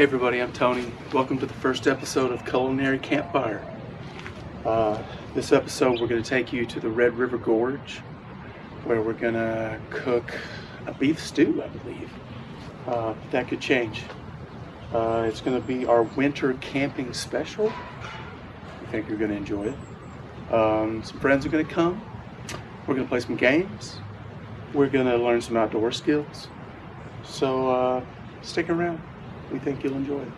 Hey everybody, I'm Tony. Welcome to the first episode of Culinary Campfire. This episode we're going to take you to the Red River Gorge, where we're going to cook a beef stew, I believe. That could change. It's going to be our winter camping special. I think you're going to enjoy it. Some friends are going to come. We're going to play some games. We're going to learn some outdoor skills. So stick around. We think you'll enjoy it.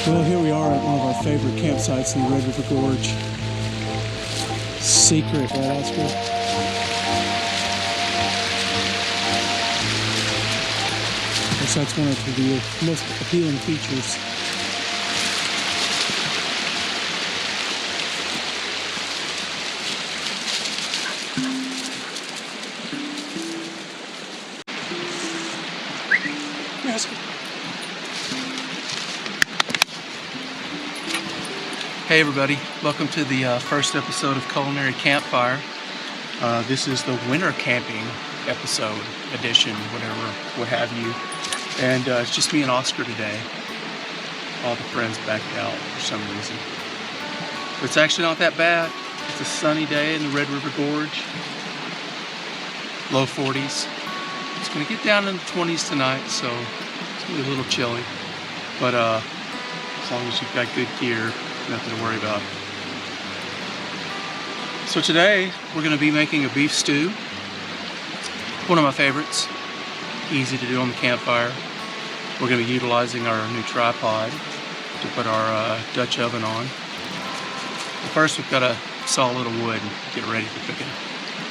Well, here we are at one of our favorite campsites in the Red River Gorge. Secret, right, Oscar? Guess that's one of the most appealing features. Here, Oscar. Hey everybody, welcome to the first episode of Culinary Campfire. This is the winter camping episode, edition, whatever, what have you. And it's just me and Oscar today. All the friends backed out for some reason. But it's actually not that bad. It's a sunny day in the Red River Gorge. Low 40s. It's going to get down in the 20s tonight, so it's going to be a little chilly. But as long as you've got good gear, nothing to worry about. So today we're going to be making a beef stew. One of my favorites. Easy to do on the campfire. We're going to be utilizing our new tripod to put our Dutch oven on. But first we've got to saw a little wood and get ready for cooking.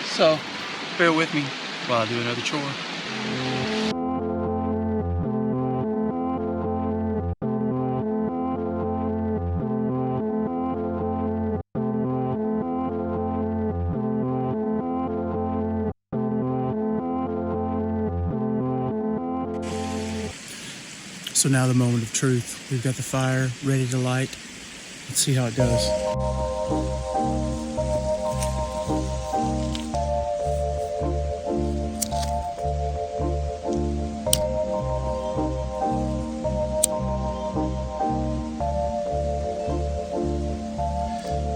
So bear with me while I do another chore. So now the moment of truth. We've got the fire ready to light. Let's see how it goes.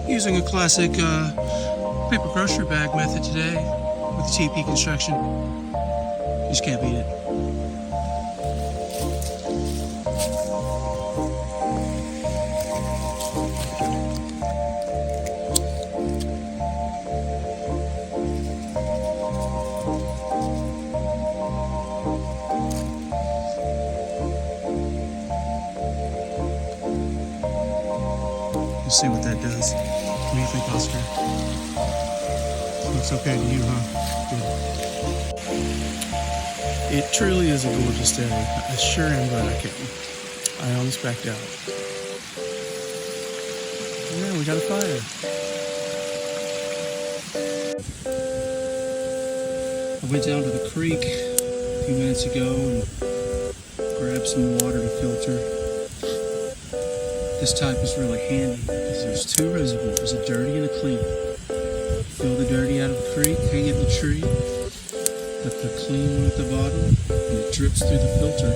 Using a classic paper grocery bag method today with the TP construction. You just can't beat it. We'll see what that does. What do you think, Oscar? Looks okay to you, huh? Good. It truly is a gorgeous day. I sure am glad I came. I almost backed out. Yeah, we got a fire. I went down to the creek a few minutes ago and grabbed some water to filter. This type is really handy because there's two reservoirs, a dirty and a clean. Fill the dirty out of the creek, hang it in the tree, put the clean one at the bottom, and it drips through the filter.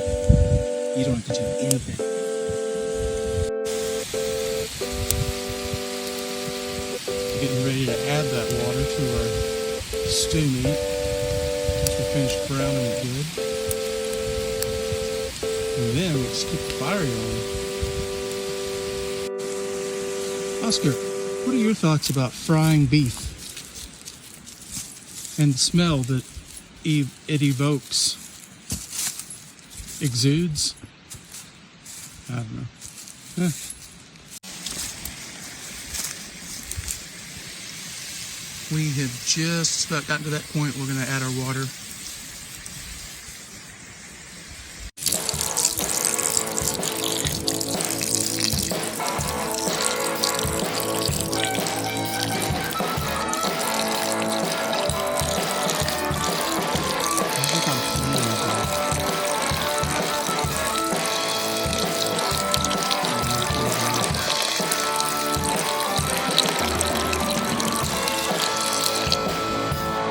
You don't have to do anything. Getting ready to add that water to our stew meat. Once we finished browning it good. And then we'll just keep the fire going. Oscar, what are your thoughts about frying beef and the smell that it evokes? Exudes? I don't know. We have just about gotten to that point. We're going to add our water.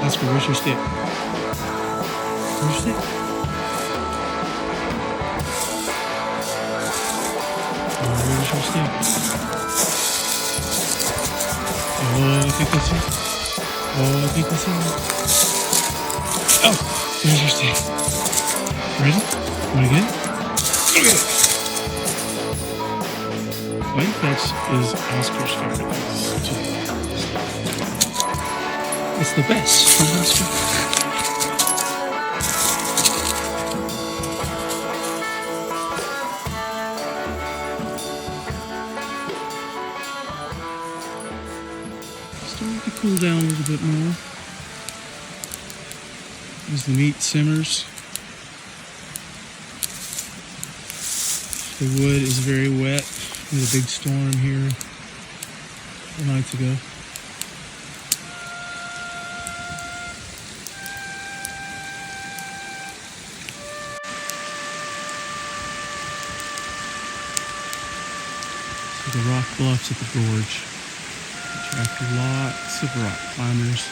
Oscar, where's your stick? Where's your stick? Where's your stick? Oh, I think that's it. Oh, I think that's it. Oh, there's your stick. Ready? Want to get it? Okay. I think that is Oscar's favorite thing too. It's the best from Oscar. Starting to cool down a little bit more as the meat simmers. The wood is very wet. We had a big storm here a couple nights ago. The rock bluffs at the gorge attract lots of rock climbers.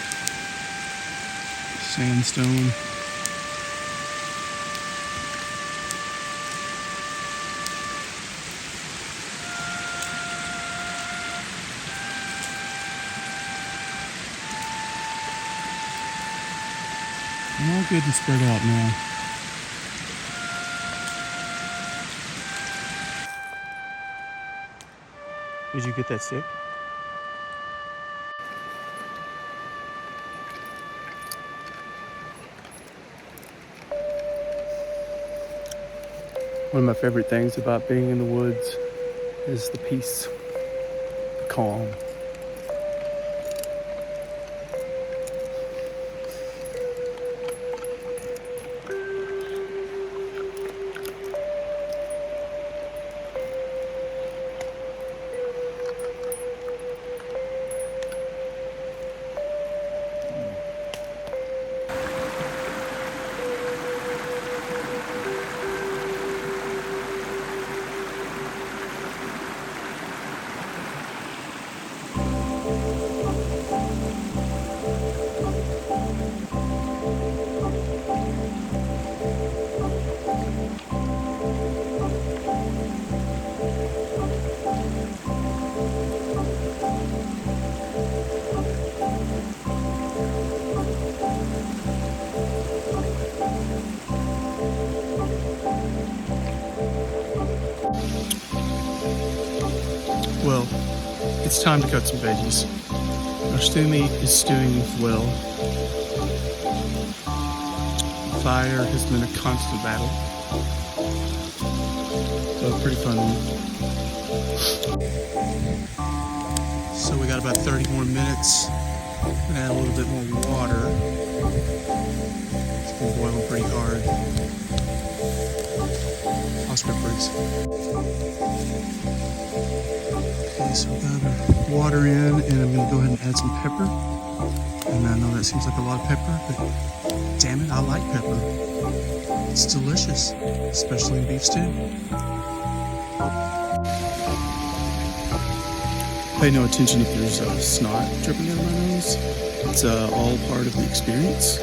Sandstone. I'm all good and spread out now. Did you get that stick? One of my favorite things about being in the woods is the peace, the calm. Well, it's time to cut some veggies. Our stew meat is stewing well. Fire has been a constant battle. So pretty fun one. So we got about 30 more minutes. Add a little bit more water. Been boiling pretty hard. I'll strip ribs. Okay, so I've got our water in, and I'm going to go ahead and add some pepper. And I know that seems like a lot of pepper, but damn it, I like pepper. It's delicious, especially in beef stew. Pay no attention if there's snot dripping out of my nose. It's all part of the experience,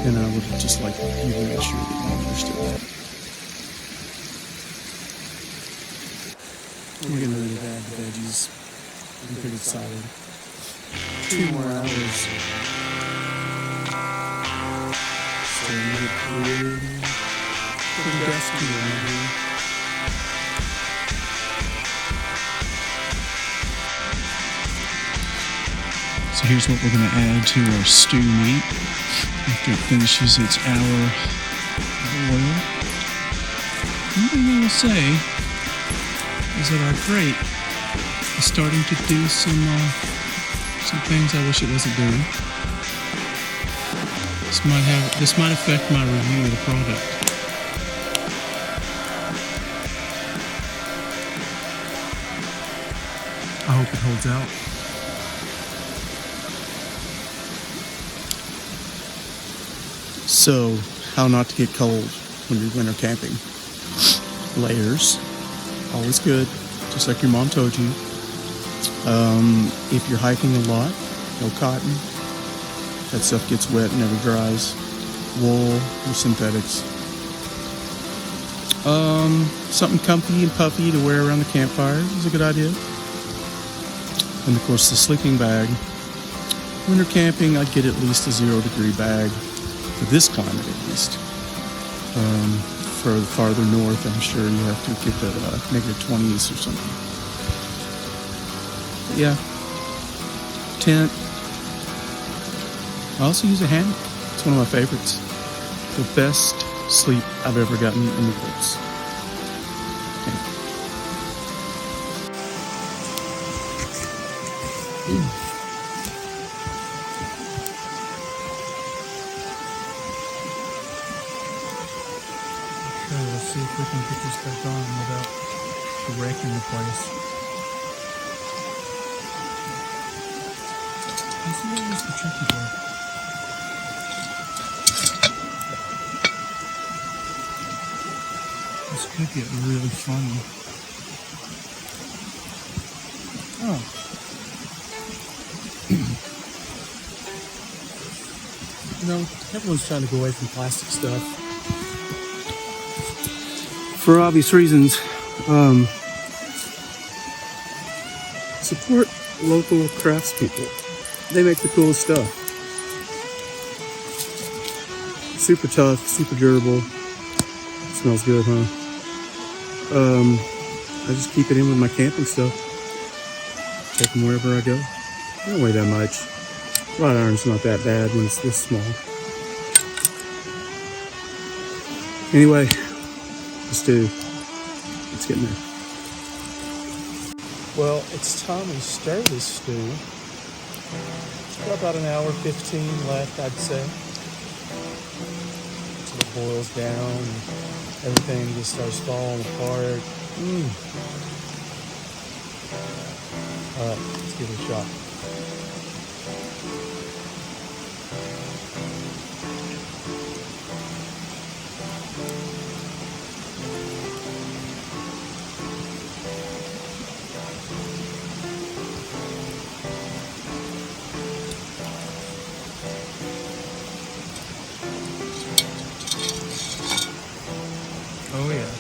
and I would just like you to make sure that you understood that. We're getting ready to add the veggies. I'm pretty excited. 2 more hours. So pretty dusty around here. So here's what we're going to add to our stew meat after it finishes its hour boil. One thing I will say is that our grate is starting to do some things I wish it wasn't doing. This might affect my review of the product. I hope it holds out. So, how not to get cold when you're winter camping? Layers, always good, just like your mom told you. If you're hiking a lot, no cotton. That stuff gets wet and never dries. Wool or synthetics. Something comfy and puffy to wear around the campfire is a good idea. And of course the sleeping bag. Winter camping, I'd get at least a 0-degree bag. For this climate at least. For the farther north, I'm sure you have to get the -20s or something. But yeah, tent. I also use a hammock. It's one of my favorites. The best sleep I've ever gotten in the woods. Let's see if we can get this back on without wrecking the place. Let's see what is the tricky part. This could get really funny. Oh. You know, everyone's trying to go away from plastic stuff. For obvious reasons, support local craftspeople. They make the coolest stuff. Super tough, super durable. Smells good, huh? I just keep it in with my camping stuff. Take them wherever I go. They don't weigh that much. Wrought iron's not that bad when it's this small. Anyway, let's get in there. Well, it's time to stir this stew. It's got about an hour 15 left, I'd say. So it boils down and everything just starts falling apart. All right, let's give it a shot. Oh yeah.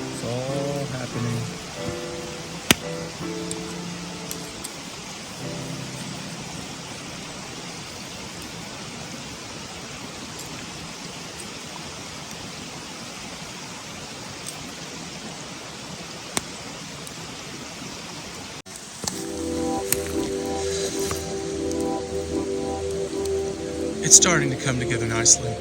It's all happening. It's starting to come together nicely.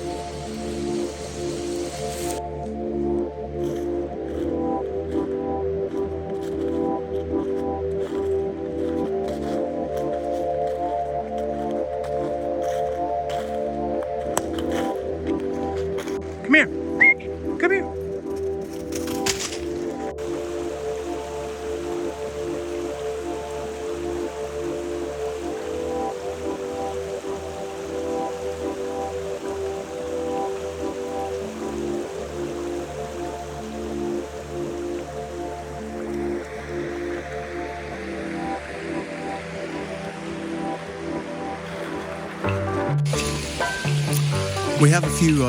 We have a few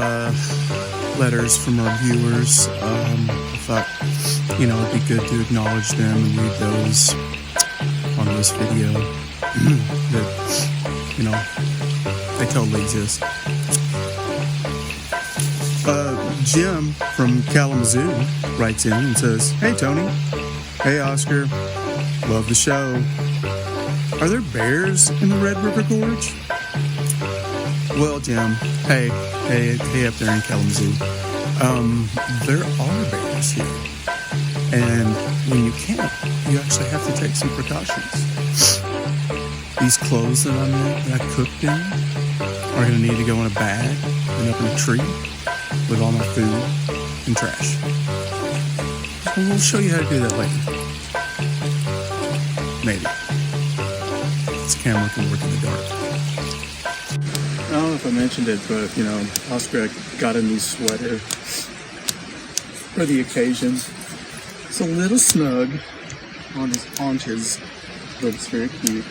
letters from our viewers. I thought, it'd be good to acknowledge them and read those on this video. That, they totally exist. Jim from Kalamazoo writes in and says, "Hey Tony, hey Oscar, love the show. Are there bears in the Red River Gorge?" Well, Jim, hey up there in Kalamazoo, there are bears here, and when you camp, you actually have to take some precautions. These clothes that I'm in, that I cooked in, are going to need to go in a bag and up in a tree with all my food and trash. And we'll show you how to do that later. Maybe. This camera can work in the dark. I don't know if I mentioned it, but, Oscar got a new sweater for the occasion. It's a little snug on his haunches, but it's very cute.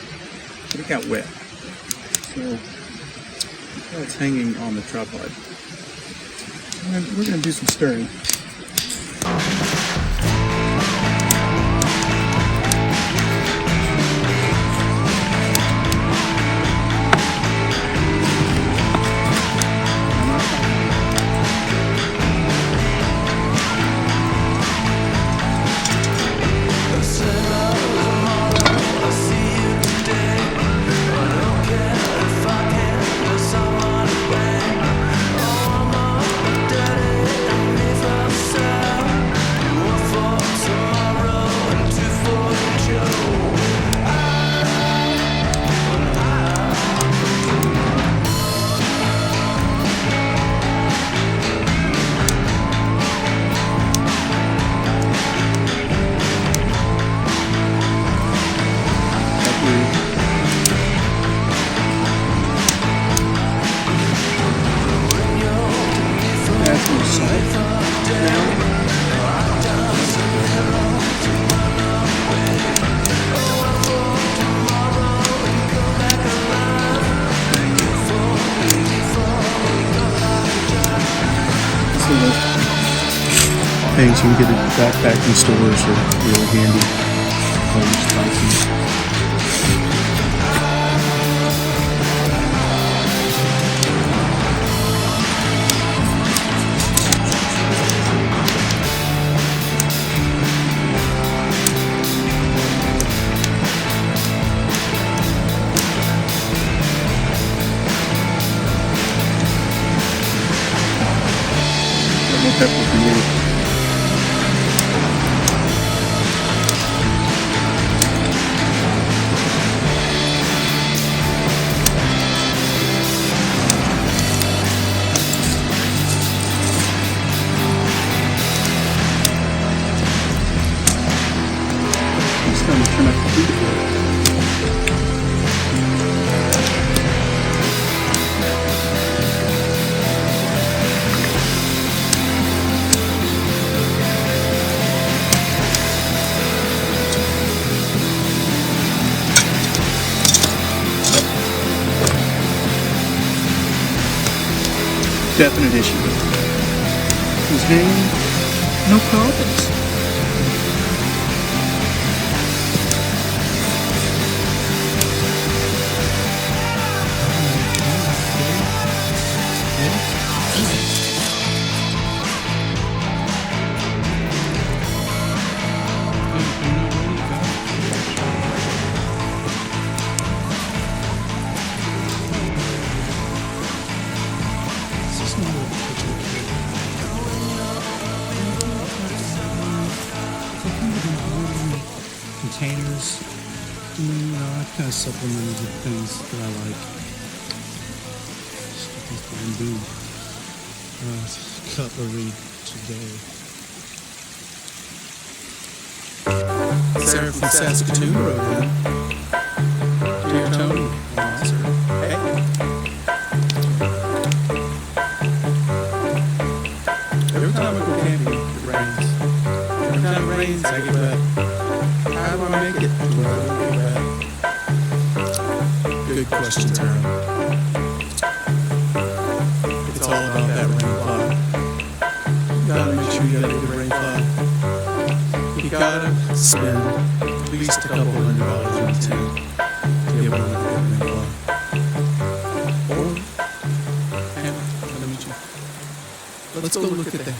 But it got wet. So, it's hanging on the tripod. And we're going to do some stirring. Things you can get at backpacking stores are really handy. Pepper for you. I'm just going to turn up the heat a bit. Definite issue. His name, no problems. Containers, I've kind of supplemented with things that I like. Just get this bamboo cutlery today. Sarah from Saskatoon wrote in. Dear Tony, hey. Every time I go camping, it rains. Every time it rains, I get wet. How do I make it? Good questions, Aaron. It's all spend at least a couple $100 on a tent to be able to live a good rain bar. Or, Hannah, let me meet you. Let's go look at the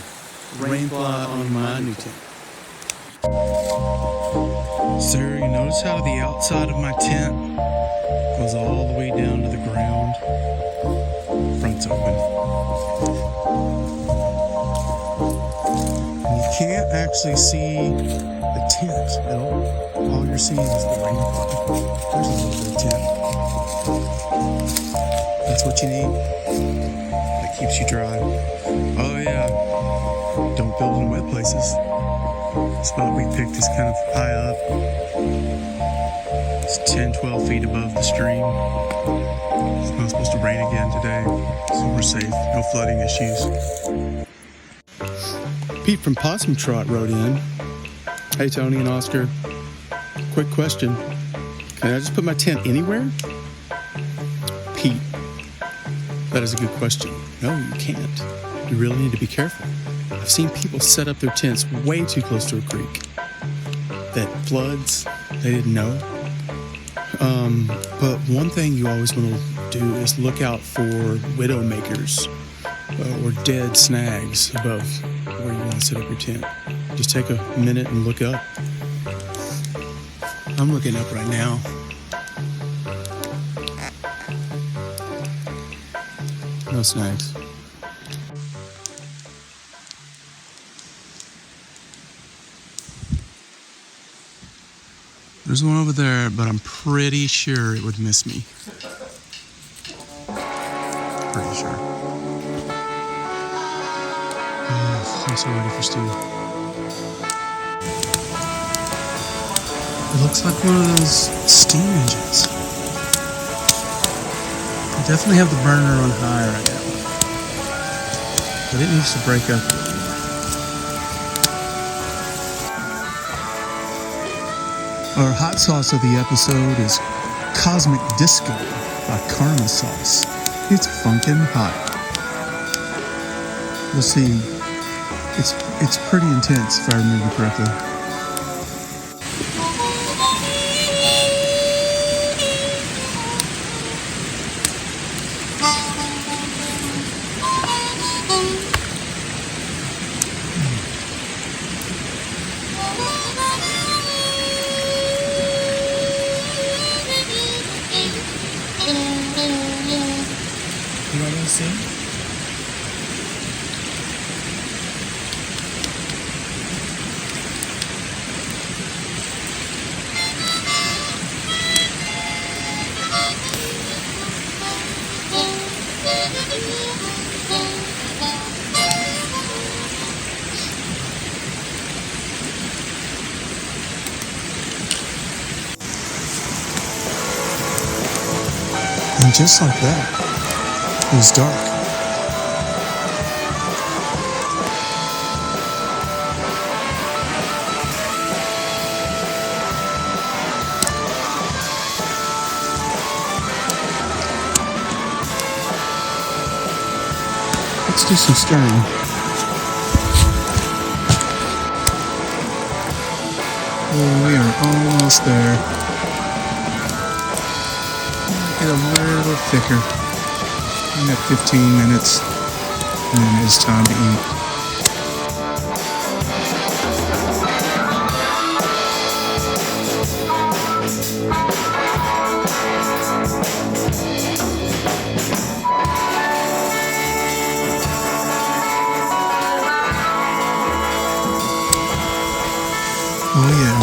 rain fly on my new tent. Sir, you notice how the outside of my tent goes all the way down to the ground? Front's open. You can't actually see the tent at all. All you're seeing is the rain fly. There's a little bit of tent. That's what you need. That keeps you dry. Oh yeah. Don't build in wet places. The spot we picked is kind of high up. It's 10-12 feet above the stream. It's not supposed to rain again today, so we're safe. No flooding issues. Pete from Possum Trot wrote in. Hey Tony and Oscar, quick question. Can I just put my tent anywhere? Pete, that is a good question. No, you can't. You really need to be careful. I've seen people set up their tents way too close to a creek that floods. They didn't know. But one thing you always want to do is look out for widow makers or dead snags above where you want to set up your tent. Just take a minute and look up. I'm looking up right now. No snags. There's one over there, but I'm pretty sure it would miss me. Pretty sure. Oh, I'm so ready for stew. It looks like one of those steam engines. I definitely have the burner on high right now. But it needs to break up a little more. Our hot sauce of the episode is Cosmic Disco by Karma Sauce. It's funkin' hot. We'll see. It's pretty intense if I remember correctly. You want me to sing? And just like that, it was dark. Let's do some stirring. Oh, we are almost there. Get a little thicker. We got 15 minutes, and then it's time to eat. Oh yeah,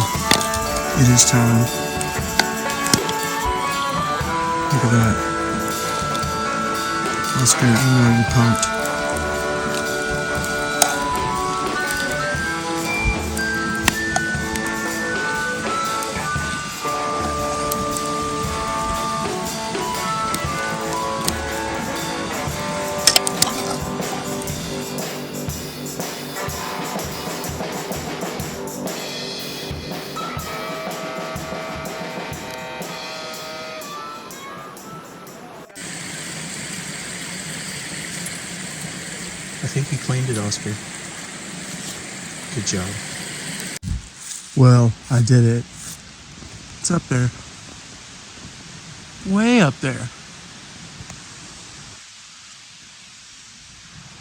it is time. Look at that. Oscar, I know you're pumped. I think you cleaned it, Oscar. Good job. Well, I did it. It's up there. Way up there.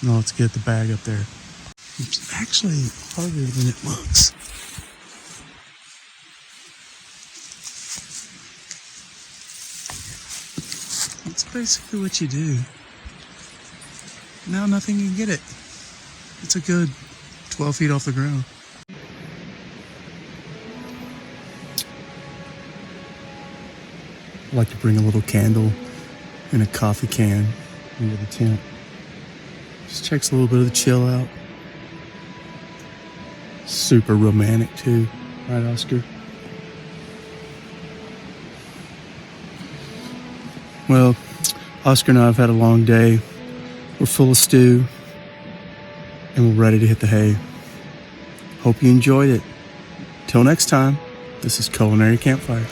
No, let's get the bag up there. It's actually harder than it looks. That's basically what you do. Now nothing can get it. It's a good 12 feet off the ground. I like to bring a little candle and a coffee can into the tent. Just checks a little bit of the chill out. Super romantic too, right, Oscar? Well, Oscar and I have had a long day. We're full of stew, and we're ready to hit the hay. Hope you enjoyed it. Till next time, this is Culinary Campfire.